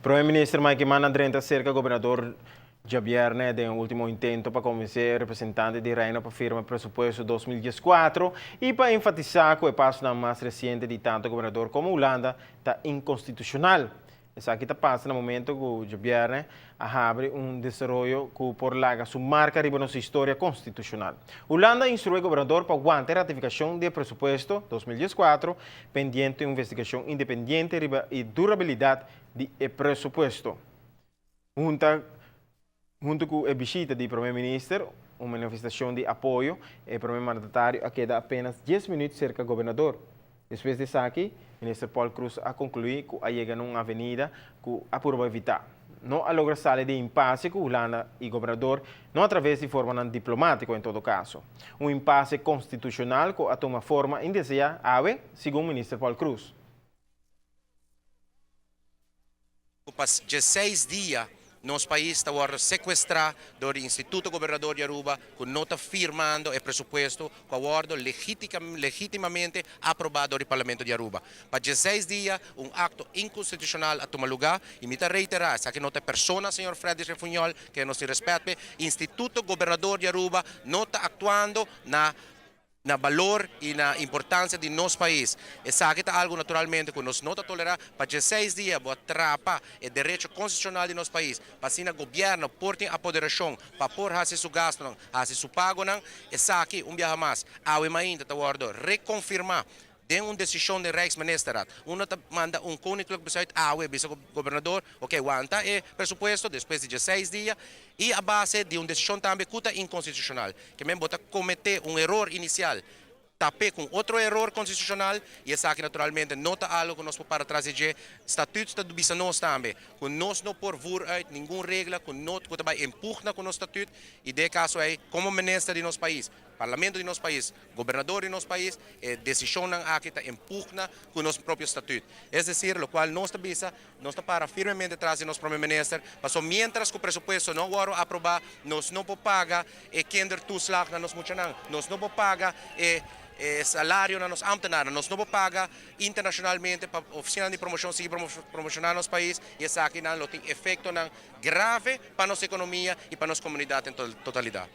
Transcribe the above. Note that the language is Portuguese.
Primeiro-Ministro Mike Manandrenta cerca governador Javier de um último intento para convencer representantes de Reino para firmar o presupuesto 2014 e para enfatizar que o passo mais recente de tanto governador como Holanda está inconstitucional. Isso aqui está passando no momento que o Javier abre desenvolvimento que por larga sua marca riba nossa história constitucional. Holanda instrui o governador para aguantar a ratificação do presupuesto 2014, pendiente de investigação independente e durabilidade do presupuesto. Junto com a visita do primeiro-ministro, uma manifestação de apoio, o primeiro mandatário queda apenas 10 minutos cerca do governador. Depois disso aqui, o ministro Paulo Cruz a concluir que a chega numa avenida que a por evitar. Não a logra sair de impasse com Holanda e o governador, não através de forma diplomática em todo caso. Impasse constitucional que a toma forma indesejada, segundo o ministro Paulo Cruz. Pas 16 dias, nosso país está sequestrado do Instituto Governador de Aruba, que não está firmando o presupuesto que acordo legitimamente aprovado do Parlamento de Aruba. Para 16 dias, acto inconstitucional a tomar lugar, e me reiterar, que não tem pessoa, senhor Frederic Refunhol, que nos respeite, Instituto Governador de Aruba não está actuando na valor e na importância de nosso país. Essa é algo naturalmente que nós não toleramos para 16 dias, para atrapar o direito constitucional de nosso país, para assim o governo portem a apoderação, para pôr seu gasto, seu pago, essa aqui dia mais. Ainda está reconfirmar de uma decisão do Rijksministeriat. Uno manda koninklijk besluit, vice-governador, aguanta o presupuesto depois de 16 dias, e a base de uma decisão também que é inconstitucional, que mesmo cometer erro inicial, tapé com outro erro constitucional, e essa aqui naturalmente não está algo que nós podemos para trazer de estatutos do nós também, que nós não por vir uit nenhuma regra, que nós também empurra com o estatuto, e de caso é como ministro de nosso país, parlamento de nosso país, governador de nosso país, decisão aqui está empurra com o nosso próprio estatuto. É decir, o qual nós está para firmemente atrás de nosso primeiro-ministro, mas mientras que o presupuesto não agora aprovar, nós não podemos pagar kindertoeslag na nossa multinação, nós não podemos pagar salário na nossa ambtenaar, nós não podemos pagar internacionalmente para a oficina de promoção seguir promocionar nosso país, e essa aqui tem efeito grave para a nossa economia e para a nossa comunidade em totalidade.